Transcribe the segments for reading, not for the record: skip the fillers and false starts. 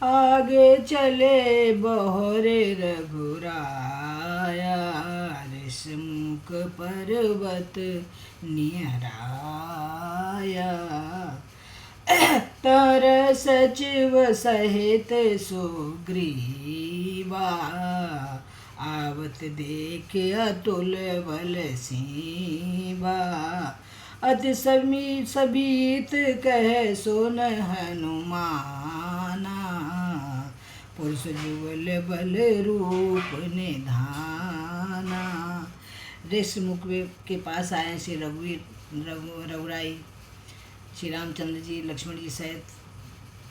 आगे चले बहोरे रघुराया, ऋषमुख पर्वत निहराया। तर सचिव सहित सुग्रीवा, आवत देख अतुल बल सीवा। अति समीत कह सुन हनुमाना, पुरुष जुगल बल रूप निधाना। ऋषमुख के पास आए श्री रघुराई, श्री रामचंद्र जी लक्ष्मण जी सहित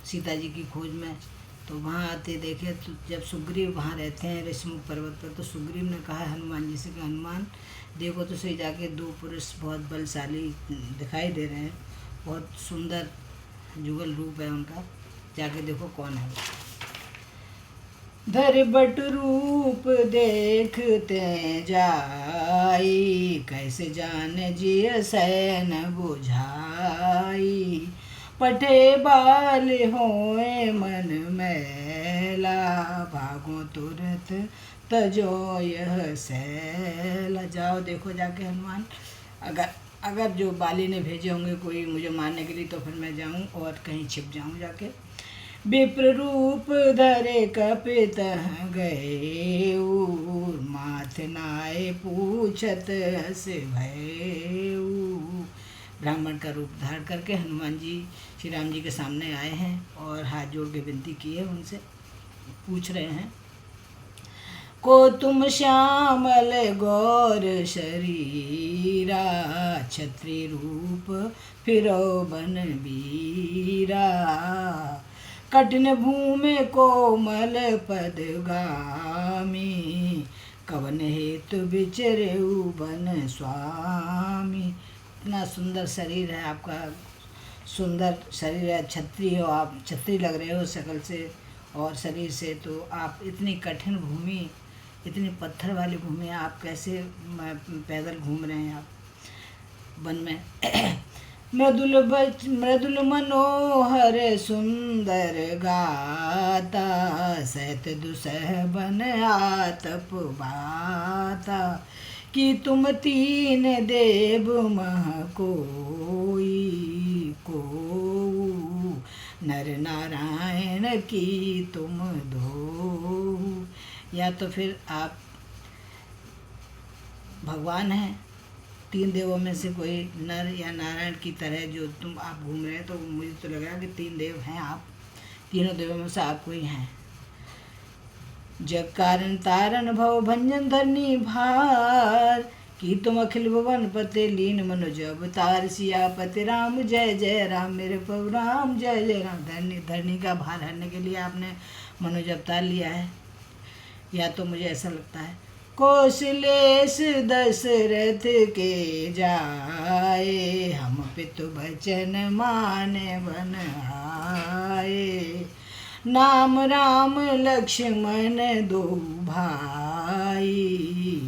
सीता जी की खोज में। तो वहाँ आते देखे तो जब सुग्रीव वहाँ रहते हैं ऋषमुख पर्वत पर, तो सुग्रीव ने कहा हनुमान जी से कि हनुमान देखो तो सही, जाके दो पुरुष बहुत बलशाली दिखाई दे रहे हैं, बहुत सुंदर जुगल रूप है उनका, जाके देखो कौन है। धर बट रूप देखते जाई, कैसे जान जिय सैन बुझाई। पठे बाल होए मन मैला, भागो तुरत तजो यह सैला। जाओ देखो जाके हनुमान, अगर जो बाली ने भेजे होंगे कोई मुझे मारने के लिए, तो फिर मैं जाऊं और कहीं छिप जाऊं जाके। विप्र रूप धरे कपित गए, माथ नाय पूछत हस भय। ब्राह्मण का रूप धारण करके हनुमान जी श्री राम जी के सामने आए हैं और हाथ जोड़ के विनती की है, उनसे पूछ रहे हैं। को तुम श्यामल गौर शरीरा, क्षत्रिय रूप फिरो बन बीरा। कठिन भूमि कोमल पदगामी, कवन हेतु विचरेउ बन स्वामी। इतना सुंदर शरीर है आपका, सुंदर शरीर है, क्षत्रिय हो आप, क्षत्रिय लग रहे हो शकल से और शरीर से। तो आप इतनी कठिन भूमि, इतनी पत्थर वाली भूमि, आप कैसे पैदल घूम रहे हैं आप वन में। मृदुल मनोहर सुंदर गाता, सहत दुसह बन आतप बाता। कि तुम तीन देव मह कोई, को नर नारायण की तुम दो। या तो फिर आप भगवान हैं, तीन देवों में से कोई नर या नारायण की तरह जो तुम आप घूम रहे हैं। तो मुझे तो लग रहा है कि तीन देव हैं आप, तीनों देवों में से आप कोई हैं। जग कारण तारण भव भंजन धरनी भार, कि तुम अखिल भुवन पते लीन मनुज अवतार। सियापति राम जय जय राम, मेरे प्रभु राम जय जय राम। धरनी का भार हरने के लिए आपने मनुज अवतार लिया है, या तो मुझे ऐसा लगता है। कौशलेश दशरथ के जाए, हम पितु बचन माने बन आए। नाम राम लक्ष्मण दो भाई,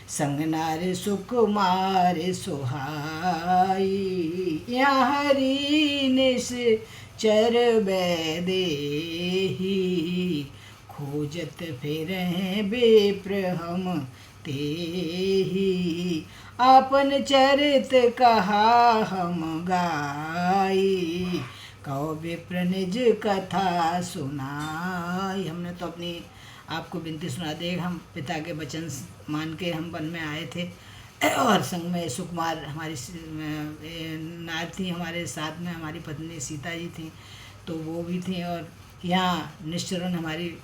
संग नार सुकुमार सुहाई। यहाँ हरि निश्चर बैदेही, खोजत फिरहि विप्र हम तेहि। आपन चरित कहा हम गाई, कहो विप्र निज कथा सुनाई। हमने तो अपनी आपको विनती सुना दी। हम पिता के वचन मान के हम वन में आए थे, और संग में सुकुमार हमारी नार थी, हमारे साथ में हमारी पत्नी सीता जी थी, तो वो भी थी। और यहाँ निश्चरण हमारी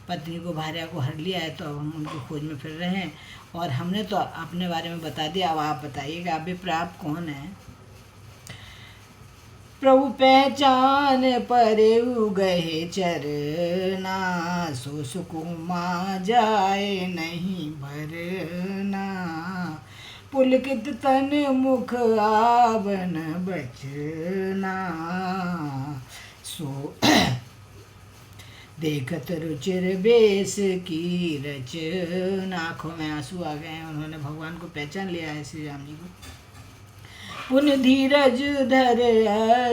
पत्नी को, भार्या को हर लिया है, तो अब हम उनकी खोज में फिर रहे हैं। और हमने तो अपने बारे में बता दिया, अब आप बताइएगा आप विप्र आप कौन हैं। प्रभु पहचान परेउ गए चरना, सो सुकुमा जाए नहीं भरना। पुलकित तन मुख आवन बचना, सो देखत रुचिर बेस की रचना। आँखों में आंसू आ गए हैं, उन्होंने भगवान को पहचान लिया है, श्री राम जी को। पुन धीरज धर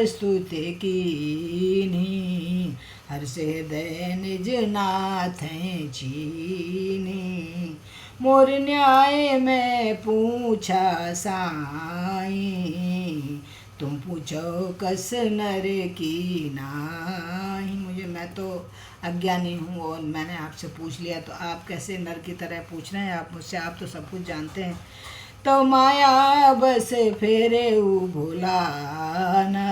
स्तुति कीन्ही, हर्ष हृदय निज नाथ चीनी। मोर न्याय में पूछा साई, तुम पूछो कस नर की नाई। मैं तो अज्ञानी हूँ और मैंने आपसे पूछ लिया, तो आप कैसे नर की तरह पूछ रहे हैं आप मुझसे? आप तो सब कुछ जानते हैं। तो माया बस फेरे भुलाना,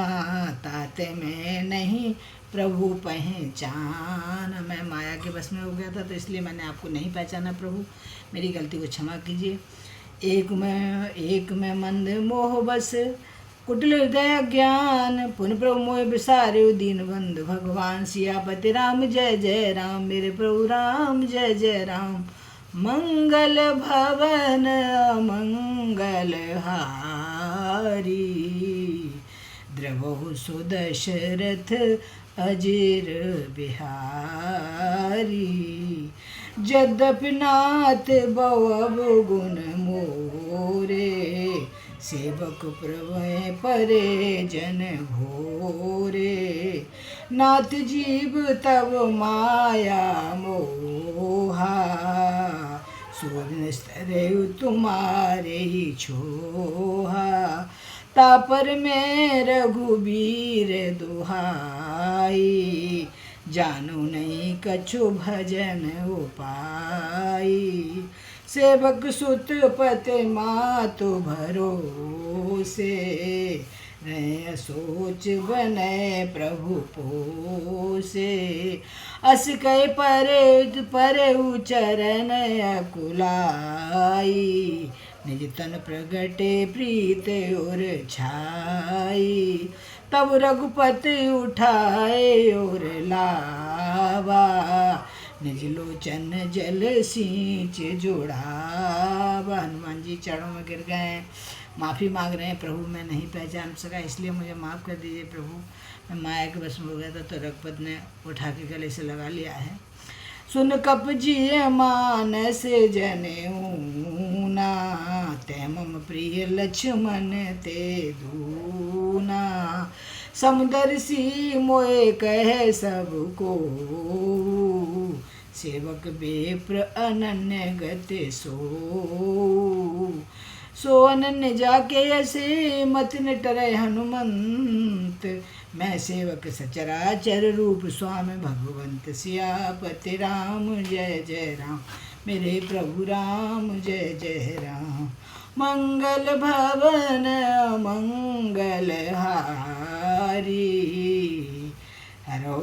ताते में नहीं प्रभु पहचान। मैं माया के बस में हो गया था, तो इसलिए मैंने आपको नहीं पहचाना। प्रभु मेरी गलती को क्षमा कीजिए। एक में मंद मोह बस, कुटिल हृदय ज्ञान, पुन प्रभु मोह विसारे दीन बंधु भगवान। सियापति राम जय जय राम, मेरे प्रभु राम जय जय राम। मंगल भवन मंगल हारी, द्रवहु सुदशरथ अजिर बिहारी। यद्यपि नाथ बवब गुण मोरे, सेवक प्रभु परे जन भोरे। नाथ जीव तब माया मोहा, सूर्य स्तरे तुम्हारे ही छोहा। तापर में रघुबीर दुहाई, जानो नहीं कछु भजन उपाई। सेवक सुत पति मातु भरोसे, रहे सोच बने प्रभु पोसे। अस कह परे चरण अकुलाई, निज तन प्रगटे प्रीत और छाई। तब रघुपति उठाए और लावा, निज लोचन जल सींच जुड़ावा। हनुमान जी चरणों में गिर गए हैं, माफ़ी मांग रहे हैं। प्रभु मैं नहीं पहचान सका, इसलिए मुझे माफ़ कर दीजिए प्रभु। मैं माया के बस में हो गया था, तो रघुपत ने उठा के गले से लगा लिया है। सुन कप जिय मानस जनेऊना, ते मम प्रिय लक्ष्मण ते दूना। समुदर सी मोए कह सबको, सेवक बेप्र अनन्य गति सो अनन्य जाके ऐसे मत न टरे हनुमंत। मैं सेवक सचराचर रूप स्वामी भगवंत। सियापति राम जय जय राम, मेरे प्रभु राम जय जय राम। मंगल भवन मंगल हारी, हरो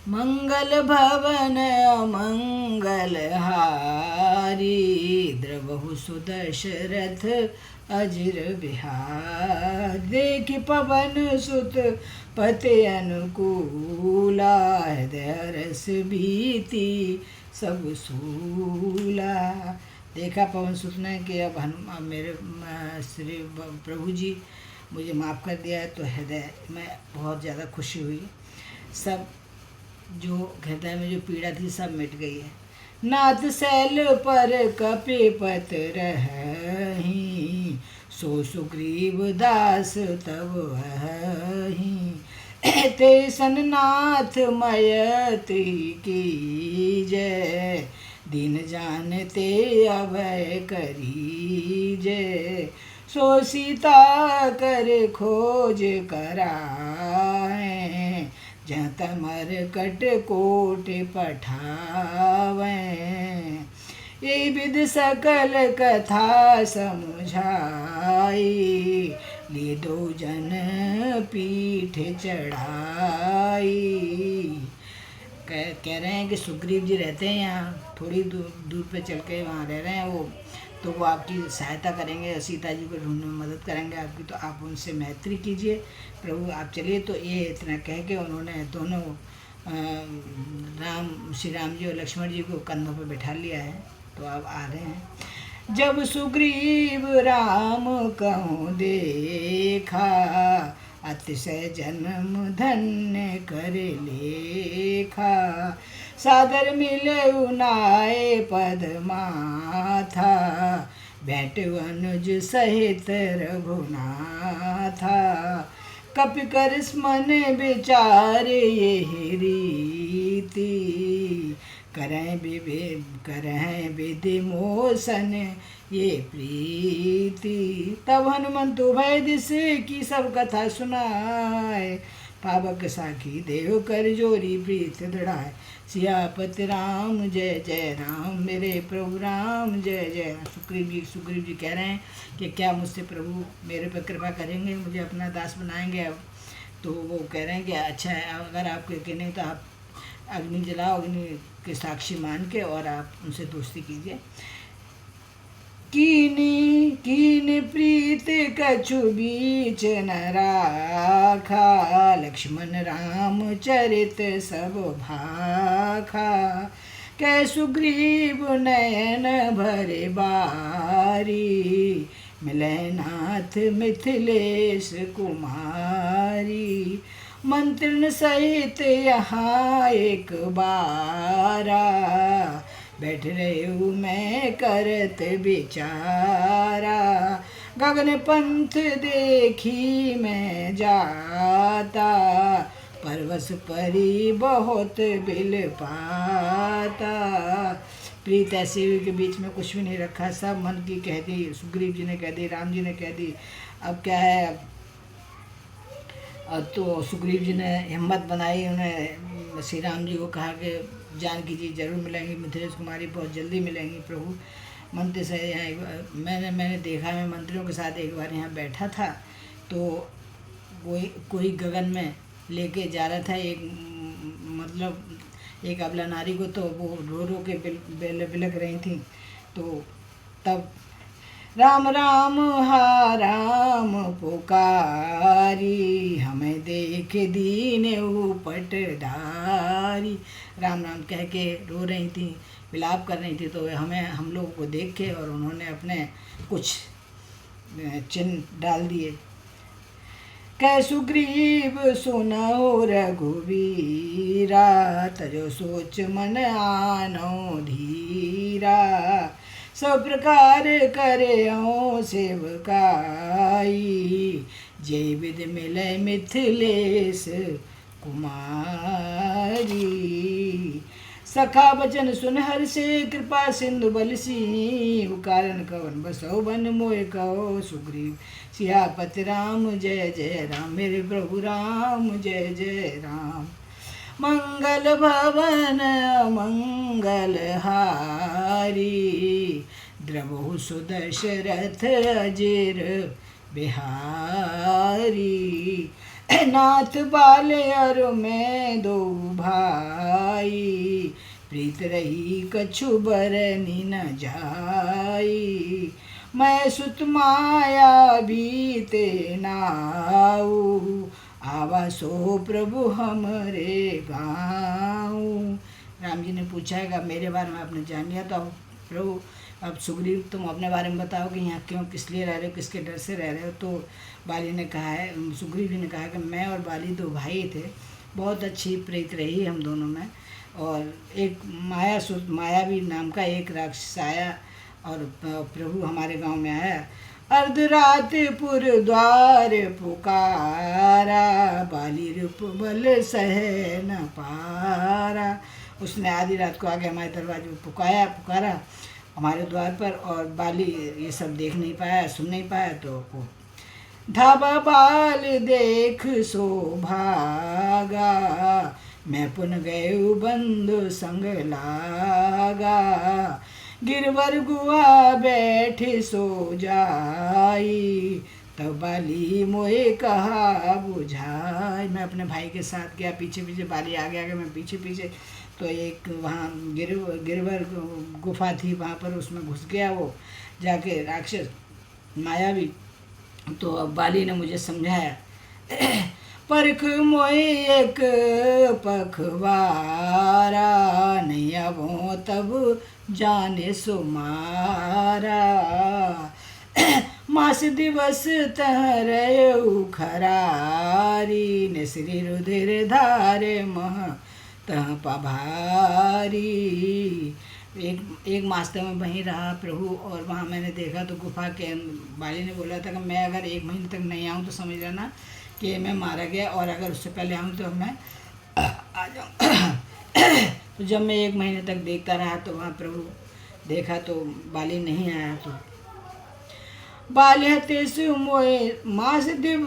मंगल भवन मंगल हारी। द्रवहु सुदशरथ अजिर बिहार। देख पवन सुत पति अनुकूला, हृदय रस भीति सब सूला। देखा पवन सुत ने कि अब मेरे श्री प्रभु जी मुझे माफ़ कर दिया है, तो हृदय में बहुत ज़्यादा खुशी हुई। सब जो हृदय में जो पीड़ा थी सब मिट गई है। नाथ शैल पर कपिपत रही, सो सुग्रीव दास तब वही। ते सन नाथ मयति की जय, दीन जानते अभय करी जय। सो सीता कर खोज कराए, जहाँ तमर कट कोट पठावे। ये विध सकल कथा समझाई, ले दो जन पीठ चढ़ाई। कह रहे हैं कि सुग्रीव जी रहते हैं यहाँ, थोड़ी दूर पे चल के वहाँ रह रहे हैं वो, तो वो आपकी सहायता करेंगे, सीता जी को ढूंढने में मदद करेंगे आपकी, तो आप उनसे मैत्री कीजिए। प्रभु आप चलिए। तो ये इतना कह के उन्होंने दोनों श्री राम जी और लक्ष्मण जी को कंधों पर बैठा लिया है। तो अब आ रहे हैं। जब सुग्रीव राम कहूँ देखा, अतिशय जन्म धन्य कर लेखा। सादर मिले उनाए पद माथा, बैठ अनुज सहित रघुनाथा। कपि कर मन विचार ये रीति, करह विधि मोसन ये प्रीति। तब हनुमंत भय दिस की सब कथा सुनाए, पावक साखी देव कर जोरी प्रीत दृढ़ाए। सियापति राम जय जय राम, मेरे प्रभु राम जय जय। सुग्रीव जी कह रहे हैं कि क्या मुझसे प्रभु मेरे पर कृपा करेंगे, मुझे अपना दास बनाएंगे अब। तो वो कह रहे हैं कि अच्छा है, अगर आप कहें तो आप अग्नि जलाओ, अग्नि के साक्षी मान के, और आप उनसे दोस्ती कीजिए। कीनी प्रीत कछु बीच न राखा, लक्ष्मण राम चरित सब भाखा। कै सुग्रीव नयन भरे बारी, मिलै नाथ मिथिलेश कुमारी। मंत्रिन सहित यहाँ एक बारा, बैठ रहे हूँ मैं करत बिचारा। गगन पंथ देखी मैं जाता, परवश परी बहुत बिल पाता। प्रीत ऐसे हुई के बीच में कुछ भी नहीं रखा, सब मन की कह दी। सुग्रीव जी ने कह दी, राम जी ने कह दी। अब क्या है, तो सुग्रीव जी ने हिम्मत बनाई, उन्हें श्री राम जी को कहा कि जानकी जी जरूर मिलेंगी, मिथिलेश कुमारी बहुत जल्दी मिलेंगी प्रभु। मंत्री से यहाँ मैंने देखा, मैं मंत्रियों के साथ एक बार यहाँ बैठा था, तो कोई गगन में लेके जा रहा था एक, मतलब एक अबला नारी को, तो वो रो रो के बिलक रही थी। तो तब राम राम हा राम पुकारी, हमें देख दीन उपट डारी। राम राम कह के रो रही थी, विलाप कर रही थी, तो हम लोगों को देख के और उन्होंने अपने कुछ चिन्ह डाल दिए। कै सुग्रीव सुनो रघुवीरा, तजो सोच मन आनो धीरा। सब प्रकार करे सेवकाई, जय विधि मिले मिथिलेश कुमारी। सखा बचन सुन हर से, कृपा सिंधु बलसी। कारण कवन बसो बन मोय कहो, सुग्रीव सियापति राम जय जय राम, मेरे प्रभु राम जय जय राम। मंगल भवन मंगल हारी, द्रवहु सुदशरथ अजिर बिहारी। नाथ बाले अरु में दो भाई, प्रीत रही कछु बरनी न जाई। मैं सुत माया बीते नाऊ, आवा सो प्रभु हमरे गाँव। राम जी ने पूछा है कि मेरे बारे में आपने जान लिया, तो अब प्रभु अब सुग्रीव तुम अपने बारे में बताओ कि यहाँ क्यों, किस लिए रह रहे हो, किसके डर से रह रहे हो। तो बाली ने कहा है, सुग्रीव जी ने कहा कि मैं और बाली दो भाई थे, बहुत अच्छी प्रीत रही हम दोनों में। और एक मायावी नाम का एक राक्षस आया और प्रभु हमारे गांव में आया। अर्धरातपुर द्वार पुकारा, बाली रूप बल सह न पारा। उसने आधी रात को आगे हमारे दरवाजे पर पुकारा हमारे द्वार पर, और बाली ये सब देख नहीं पाया, सुन नहीं पाया। तो वो धाबा बाल देख सो भागा, मैं पुन गए बंधु संग लागा। गिरवर गुआ बैठे सो जाई, तब बाली मोए कहा बुझाई। मैं अपने भाई के साथ गया, पीछे पीछे बाली आगे आगे मैं पीछे पीछे। तो एक वहाँ गिरवर गुफा थी, वहाँ पर उसमें घुस गया वो जाके राक्षस मायावी। तो अब बाली ने मुझे समझाया, परख मोए एक पखवारा, नहीं आवो तब जाने सुमारा। मास दिवस तहरऊ खरारी, निसरी रुधिर धारे मह तह पभारी। एक मास तक मैं वहीं रहा प्रभु, और वहाँ मैंने देखा तो गुफा के बाली ने बोला था कि मैं अगर 1 महीने तक नहीं आऊँ तो समझ लेना कि मैं मारा गया और अगर उससे पहले आऊँ तो मैं आ जाऊँ। तो जब मैं 1 महीने तक देखता रहा तो वहाँ प्रभु देखा तो बाली नहीं आया। तो बाल्यतेषु मोए मास दिव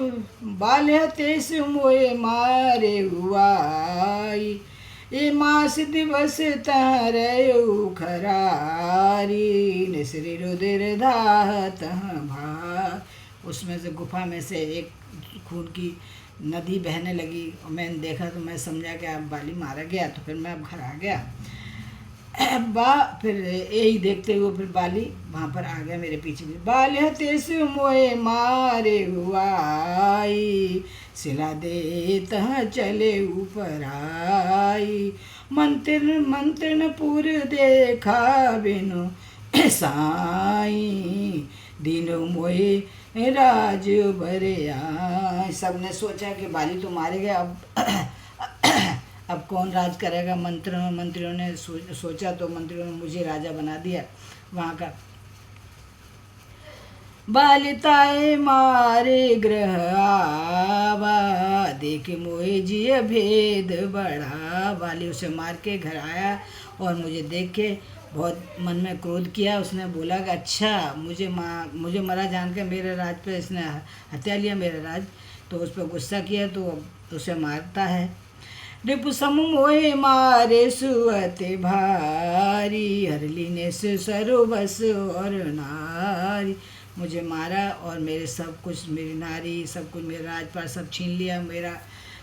बाल्यतेषु मोए मारे हुआई ये मास दिवस तहरयु खरारी निसरी रुधिर दाह तह भा। उसमें से गुफा में से एक खून की नदी बहने लगी और मैंने देखा तो मैं समझा कि अब बाली मारा गया। तो फिर मैं अब घर आ गया। फिर यही देखते हुए फिर बाली वहाँ पर आ गया मेरे पीछे भी। बाल्यतेषु मोए मारे हुआई सिला दे तह चले ऊपर आई मंत्रण पुर देखा बिनु साई दिनो मोए राज भरे आए। सबने सोचा कि बाली तो मारे गए, अब कौन राज करेगा। मंत्रियों ने सोचा तो मंत्रियों ने मुझे राजा बना दिया वहाँ का। बालिताए मारे ग्रह आवा देख मोहे जिय भेद बढ़ा। बाली उसे मार के घर आया और मुझे देख के बहुत मन में क्रोध किया। उसने बोला कि अच्छा मुझे मरा जान के मेरे राज पे इसने हत्या लिया मेरा राज। तो उस पर गुस्सा किया तो उसे मारता है। रिपु सम मोहे मारे सुअते भारी हरली ने सरोबस और नारी। मुझे मारा और मेरे सब कुछ, मेरी नारी सब कुछ, मेरा राजपाट सब छीन लिया मेरा।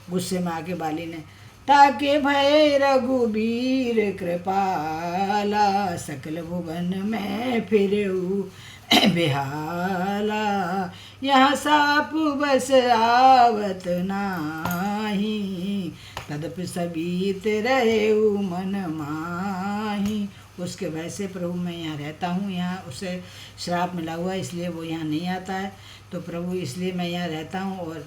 गुस्से में आके बाली ने ताके भय रघुबीर कृपाला सकल भुवन में फिरऊ बेहाला यहाँ साप बस आवत नाही तदपि सबीत रहे मन माही। उसके भय से प्रभु मैं यहाँ रहता हूँ। यहाँ उसे श्राप मिला हुआ है इसलिए वो यहाँ नहीं आता है। तो प्रभु इसलिए मैं यहाँ रहता हूँ। और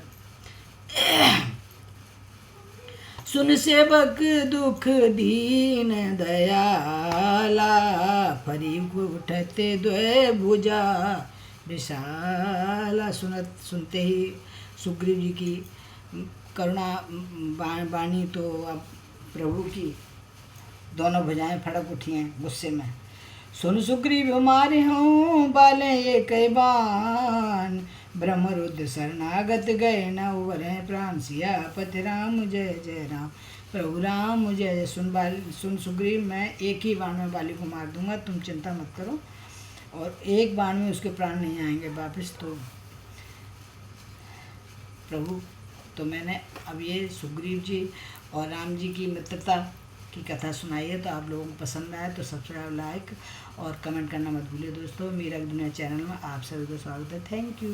सुन सेवक दुख दीन दयाला फरी उठते द्वय भुजा विशाला। सुनते ही सुग्रीव जी की करुणा वाणी तो अब प्रभु की दोनों भुजाएं फड़क उठी हैं गुस्से में। सुन सुग्रीव मारे हूँ बाले एक बाण ब्रह्मरुद्र शरणागत गए न उबरे प्राण सियापति राम जय जय राम। प्रभु राम जय जय। सुन सुग्रीव मैं एक ही बाण में बाली को मार दूंगा, तुम चिंता मत करो। और एक बाण में उसके प्राण नहीं आएंगे वापस। तो प्रभु तो मैंने अब ये सुग्रीव जी और राम जी की मित्रता की कथा सुनाई है। तो आप लोगों को पसंद आए तो सब्सक्राइब, लाइक और कमेंट करना मत भूलिए दोस्तों। मीरक दुनिया चैनल में आप सभी को स्वागत है। Thank you.